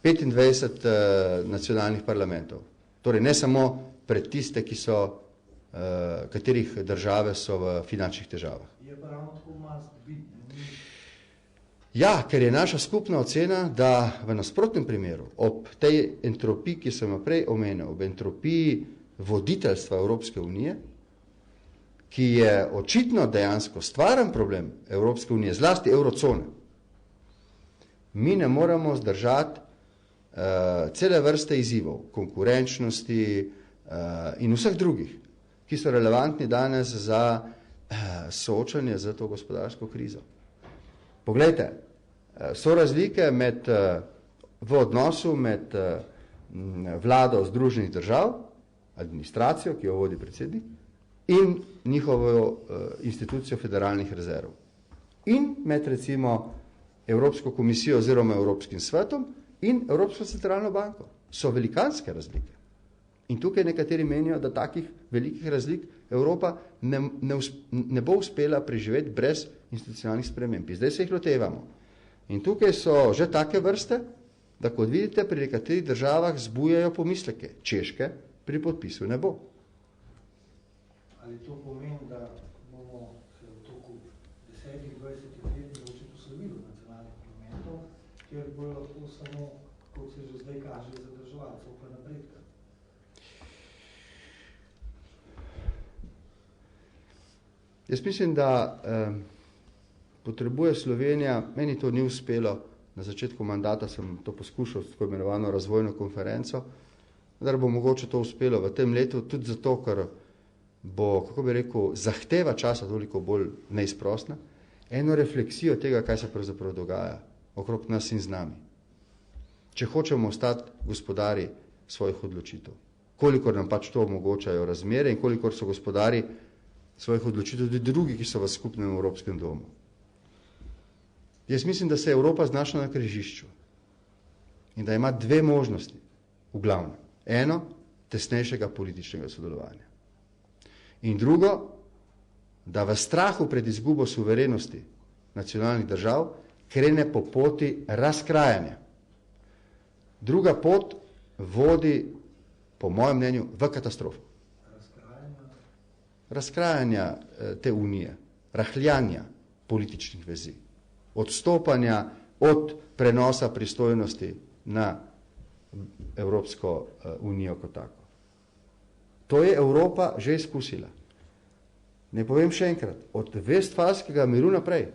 25 nacionalnih parlamentov. Torej, ne samo pred tiste, ki so, katerih države so v finančnih težavah. Je pa ravno tako must biti. Ja, ker je naša skupna ocena, da v nasprotnem primeru, ob tej entropiji, ki sem jo prej omenil, ob entropiji voditeljstva Evropske unije, ki je očitno dejansko stvaren problem Evropske unije, zlasti eurocone, mi ne moramo zdržati cele vrste izzivov, konkurenčnosti in vseh drugih, ki so relevantni danes za soočanje z to gospodarsko krizo. Poglejte, so razlike v odnosu med vlado Združenih držav, administracijo, ki jo vodi predsednik, in njihovo institucijo federalnih rezerv. In med recimo Evropsko komisijo oziroma Evropskim svetom in Evropsko centralno banko. So velikanske razlike. In tukaj nekateri menijo, da takih velikih razlik Evropa ne bo uspela preživeti brez institucionalnih sprememb. Zdaj se jih lotevamo. In tukaj so že take vrste, da kot vidite, pri nekaterih državah zbujajo pomisleke. Češke pri podpisu ne bo. Ali to pomeni, da bomo v toku kjer bo lahko samo, kako se že zdaj kaže, zadrževati, pa napredka. Jaz mislim, da potrebuje Slovenija, meni to ni uspelo, na začetku mandata sem to poskušal s tako imenovano razvojno konferenco, da bo mogoče to uspelo v tem letu, tudi zato, ker bo, kako bi rekel, zahteva časa toliko bolj neizprostna, eno refleksijo tega, kaj se pravzaprav dogaja okrog nas in z nami. Če hočemo ostati gospodari svojih odločitev, kolikor nam pač to omogočajo razmere in kolikor so gospodari svojih odločitev tudi drugi, ki so v skupnem evropskem domu. Jaz mislim, da se je Evropa znašla na križišču in da ima dve možnosti, v glavnem. Eno, tesnejšega političnega sodelovanja. In drugo, da v strahu pred izgubo suverenosti nacionalnih držav krene po poti razkrajanja. Druga pot vodi, po mojem mnenju, v katastrofo. Razkrajanja te unije, rahljanja političnih vezi, odstopanja od prenosa pristojnosti na Evropsko unijo kot tako. To je Evropa že izkusila. Ne povem še enkrat, od Vestfalskega miru naprej.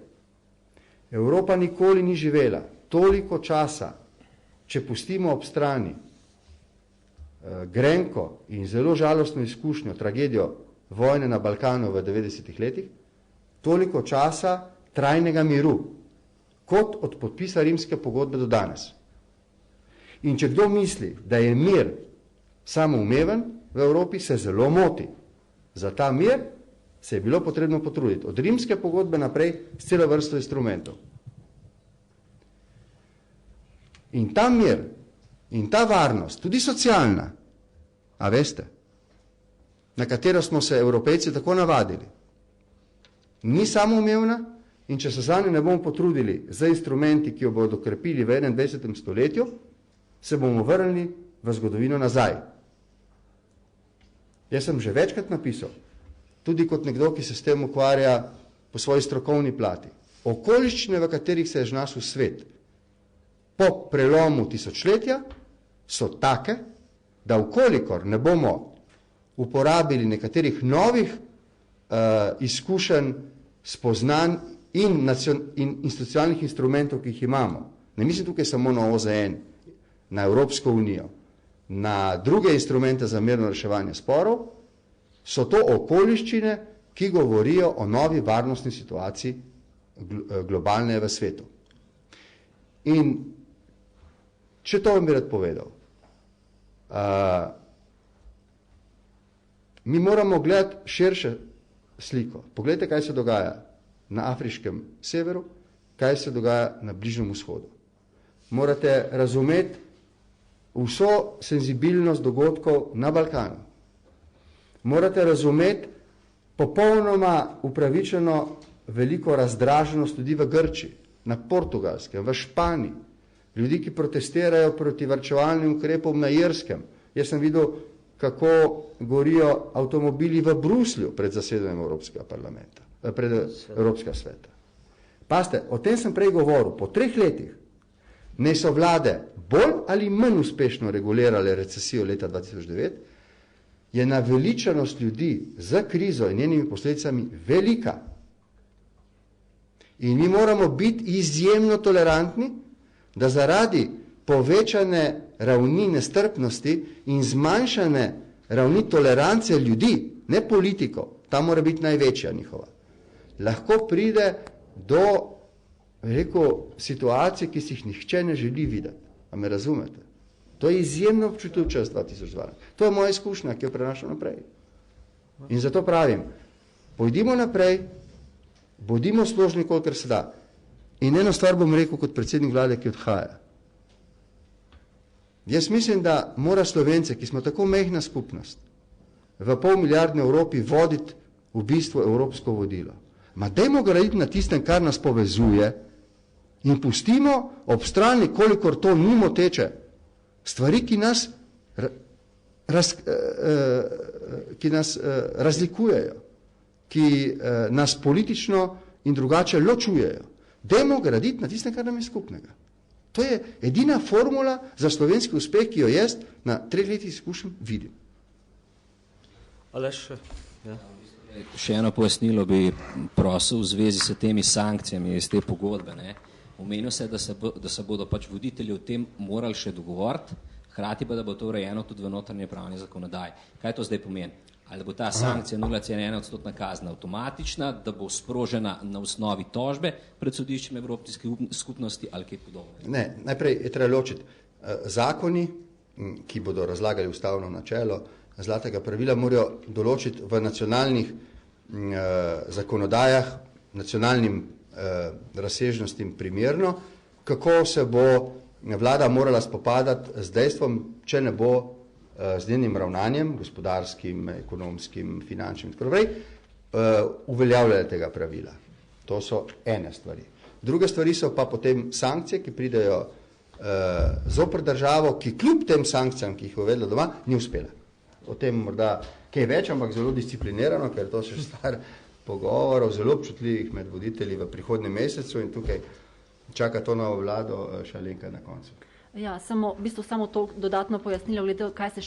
Evropa nikoli ni živela toliko časa, če pustimo ob strani grenko in zelo žalostno izkušnjo, tragedijo vojne na Balkanu v 90-ih letih, toliko časa trajnega miru, kot od podpisa rimske pogodbe do danes. In če kdo misli, da je mir samoumeven v Evropi, se zelo moti. Za ta mir se je bilo potrebno potruditi. Od rimske pogodbe naprej s celo vrsto instrumentov. In ta mir in ta varnost, tudi socialna, a veste, na katero smo se Evropejci tako navadili, ni samoumevna in če se zanjo ne bomo potrudili za instrumenti, ki jo bodo krepili v 21. stoletju, se bomo vrnili v zgodovino nazaj. Jaz sem že večkrat napisal, tudi kot nekdo, ki se s tem ukvarja po svoji strokovni plati, okoliščine, v katerih se je znašel svet po prelomu tisočletja, so take, da vkolikor ne bomo uporabili nekaterih novih izkušenj, spoznanj in institucionalnih instrumentov, ki jih imamo. Ne mislim tukaj samo na OZN, na Evropsko unijo, na druge instrumente za mirno reševanje sporov, so to okoliščine, ki govorijo o novi varnostni situaciji globalne v svetu. In če to vam bi rad povedal, mi moramo gledati širše sliko. Poglejte, kaj se dogaja na afriškem severu, kaj se dogaja na Bližnjem vzhodu. Morate razumeti vso senzibilnost dogodkov na Balkanu. Morate razumeti popolnoma upravičeno veliko razdraženost ljudi v Grčiji, na Portugalskem, v Španiji, ljudi, ki protestirajo proti varčevalnim ukrepom na Irskem. Jaz sem videl, kako gorijo avtomobili v Bruslju pred zasedanjem Evropskega parlamenta, pred Evropskega sveta. Paste, o tem sem prej govoril, po 3 letih ne so vlade bolj ali manj uspešno regulirale recesijo leta 2009, je naveličanost ljudi za krizo in njenimi posledicami velika. In mi moramo biti izjemno tolerantni, da zaradi povečane ravni nestrpnosti in zmanjšane ravni tolerance ljudi, ne politikov, ta mora biti največja njihova, lahko pride do, situacij, ki si jih nihče ne želi videti. A me razumete? To je izjemno občutljiv čas 2012. To je moja izkušnja, ki jo prenašam naprej. In zato pravim, pojdimo naprej, bodimo složni, kolikor se da. In eno stvar bom rekel kot predsednik vlade, ki odhaja. Jaz mislim, da mora Slovence, ki smo tako mehna skupnost, v pol milijardni Evropi voditi v bistvu evropsko vodilo. Ma dajmo graditi na tistem, kar nas povezuje in pustimo ob strani, kolikor to ni moteče, stvari, ki nas razlikujejo, ki nas politično in drugače ločujejo. Dajmo graditi na tistem, kar nam je skupnega. To je edina formula za slovenski uspeh, ki jo jaz na 3 letih izkušenj vidim. Aleš, ja. Še eno pojasnilo bi prosil v zvezi s temi sankcijami iz te pogodbe. Ne? Omenil se, da se bodo pač voditelji o tem morali še dogovoriti, hkrati pa, da bo to urejeno tudi v notranje pravni zakonodaji. Kaj to zdaj pomeni? Ali bo ta sankcija 0,1% kazna avtomatična, da bo sprožena na osnovi tožbe pred sodiščem Evropske skupnosti ali kaj podobno? Ne, najprej je treba ločiti. Zakoni, ki bodo razlagali ustavno načelo zlatega pravila, morajo določiti v nacionalnih zakonodajah, nacionalnim razsežnostim primerno, kako se bo vlada morala spopadati z dejstvom, če ne bo z njenim ravnanjem, gospodarskim, ekonomskim, finančnim, tako naprej, uveljavljale tega pravila. To so ene stvari. Druge stvari so pa potem sankcije, ki pridejo zoper državo, ki kljub tem sankcijam, ki jih je uvedla doma, ni uspela. O tem morda kaj več, ampak zelo disciplinirano, ker to še star pogovorov, zelo občutljivih med voditelji v prihodnjem mesecu in tukaj čaka to novo vlado Šalenka na koncu. Ja, v bistvu samo to dodatno pojasnilo, glede, kaj se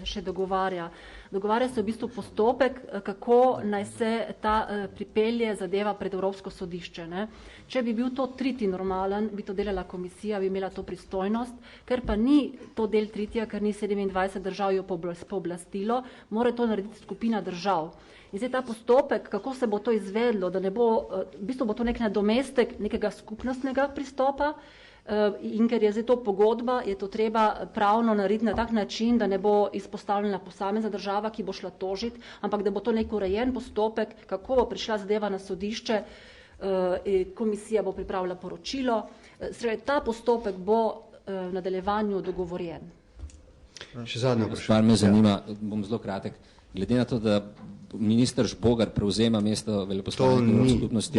še dogovarja. Dogovarja se v bistvu postopek, kako naj se ta pripelje zadeva pred Evropsko sodišče. Ne? Če bi bil to tretji normalen, bi to delala komisija, bi imela to pristojnost, ker pa ni to del tretja, ker ni 27 držav jo pooblastilo, mora to narediti skupina držav. In zdaj ta postopek, kako se bo to izvedlo, da ne bo, v bistvu bo to nek nadomestek nekega skupnostnega pristopa, in ker je zdaj to pogodba, je to treba pravno narediti na tak način, da ne bo izpostavljena posamezna država, ki bo šla tožiti, ampak da bo to nek urejen postopek, kako bo prišla zadeva na sodišče, komisija bo pripravila poročilo. Ta postopek bo v nadaljevanju dogovorjen. Še zadnje vprašanje. Stvar me zanima, bom zelo kratek. Glede na to, da minister Žbogar prevzema mesto veleposlanika Evropske skupnosti.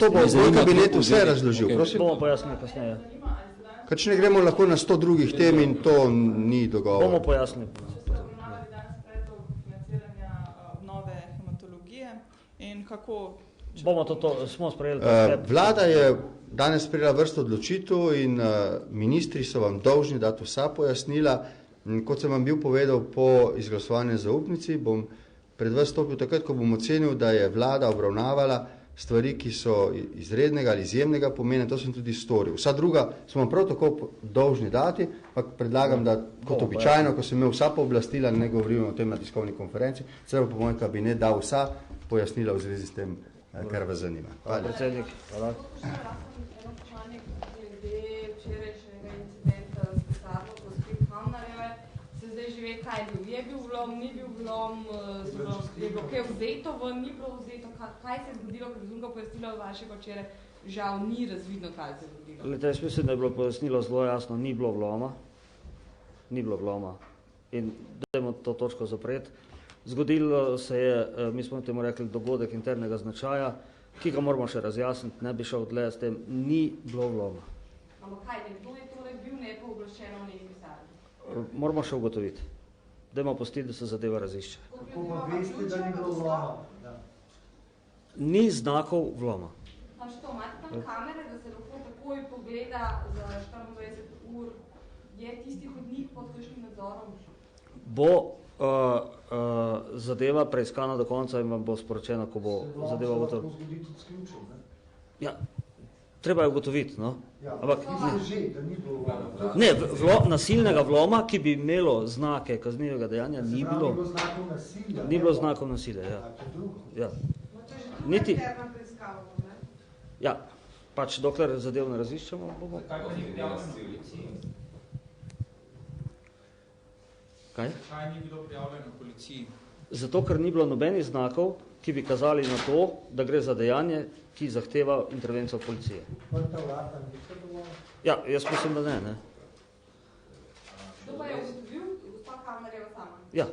To bo v kabinetu vse razložil. Okay. Bomo pojasnili kasneje. Kaj če ne gremo lahko na 100 drugih tem in to ni dogovor. Bomo pojasnili. Nove hematologije in kako... Bomo to smo sprejeli. Vlada je danes sprejela vrsto odločitev in ministri so vam dolžni dati vsa pojasnila. Kot sem vam bil povedal po izglasovanju zaupnici, bom pred vas stopil takrat, ko bom ocenil, da je vlada obravnavala stvari, ki so izrednega ali izjemnega pomena, to sem tudi storil. Vsa druga smo vam prav tako dolžni dati, ampak predlagam, da kot običajno, ko sem imel vsa pooblastila, ne govorim o tem na tiskovni konferenci, treba po moj kabinet dal vsa pojasnila v zvezi s tem, kar vas zanima. Hvala. Predsednik, hvala. Kaj je bil vlom, ni bil vlom, je bilo kaj vzeto ven, ni bilo vzeto, kaj se je zgodilo, ker razumka pojasnila od vašega včeraj, žal ni razvidno, kaj se je zgodilo. Lete, jaz mislim, da je bilo pojasnilo zelo jasno, ni bilo vloma in dajmo to točko zapreti. Zgodilo se je, mi smo temu rekli, dogodek internega značaja, ki ga moramo še razjasniti, ne bi šel odle s tem, ni bilo vloma. Ampak kaj, nekdo je torej bil nepooblaščeno v neki pisarni? Moramo še ugotoviti. Dajmo pustiti, da se zadeva razišče. Kako pa veste, da ni bilo vloma? Ni znakov vloma. Pa što, imate tam kamere, da se lahko takoj pogleda za 24 ur, je tisti hodnik pod kakšnim nadzorom? Bo zadeva preiskana do konca in vam bo sporočeno, ko bo zadeva ugotovljena. Se lahko zgodi tudi s ključem, ne? Ja, treba je ugotoviti, no. Ja, ampak že, da ni bilo vloma. Ne, nasilnega vloma, ki bi imelo znake kaznivega dejanja, ni bilo. Ni bilo znakov nasilja. Ni bilo znakov nasilja, ja. Ja. Niti. Ja, pač dokler zadev ne raziščemo, bomo. Kaj pa ni prijavljeno policiji? Kaj? Kaj ni bilo prijavljeno policiji? Zato, ker ni bilo nobenih znakov, ki bi kazali na to, da gre za dejanje, ki zahteva intervencijo policije. Ja, jaz mislim, da ne. Kdo pa je ugotovil? Gospa Kamnerjeva sama? Ja.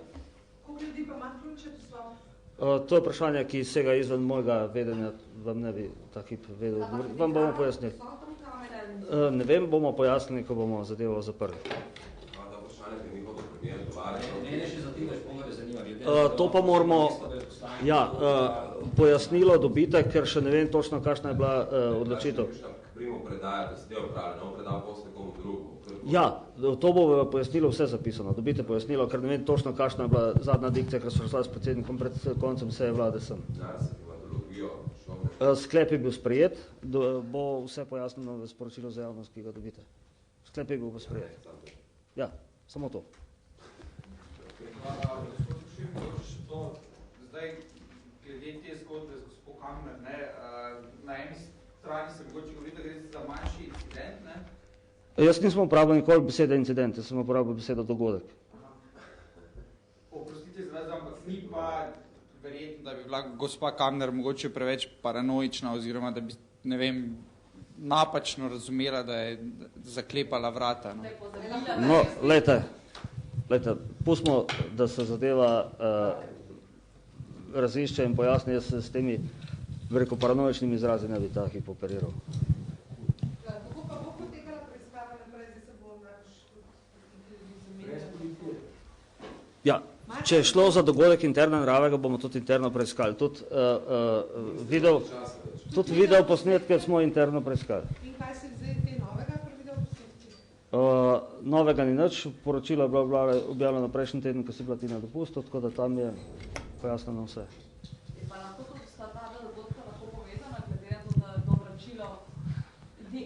Koliko ljudi pa ima ključe poslal? To je vprašanje, ki sega izven mojega vedenja, vam ne bi ta hip vedel odgovoriti. Vam bomo pojasnili. Ne vem, bomo pojasnili, ko bomo zadevo zaprli. To pa moramo pojasnilo dobite, ker še ne vem točno, kakšna je bila odločitev. Primo predajate, ste opravili, predal posle, ko Ja, to bo v pojasnilo vse zapisano. Dobite pojasnilo, ker ne vem točno, kakšna je bila zadnja dikcija, ker so šla s predsednikom pred koncem seje vlade sem. Sklep je bil sprejet, bo vse pojasnjeno v sporočilu za javnost, ki ga dobite. Sklep je bil sprejet. Ja, samo to. Zdaj, glede te zgodbe z gospod Kamner, na eni strani se mogoče govori, da gre za manjši incident, ne? Jaz nisem uporabil nikoli besede incident, jaz sem uporabil besedo dogodek. Oprostite izraz, ampak ni pa verjetno, da bi bila gospa Kamner mogoče preveč paranoična oziroma da bi, ne vem, napačno razumela, da je zaklepala vrata. No, no lejte, pustimo, da se zadeva razišče in pojasni, jaz se s temi veliko paranoičnimi izrazi ne bi takih operiral. Ja, če je šlo za dogodek interne narave, ga bomo tudi interno preiskali. Tudi video posnetke smo interno preiskali. In kaj se zdaj te novega pri video posnetkih? Novega ni nič, poročilo je bilo objavljeno prejšnji teden, ko si bila ti na dopustu, tako da tam je pojasnjeno vse. Pa lahko tudi sta ta dogodka lahko povezana, glede na to, da je to vračilo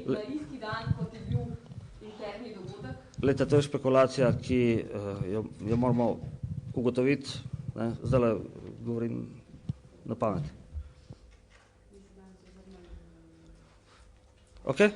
na isti dan, kot je bil interni dogodek? Glejte, to je špekulacija, ki jo moramo ugotoviti, zdaj govorim na pamet. Okay?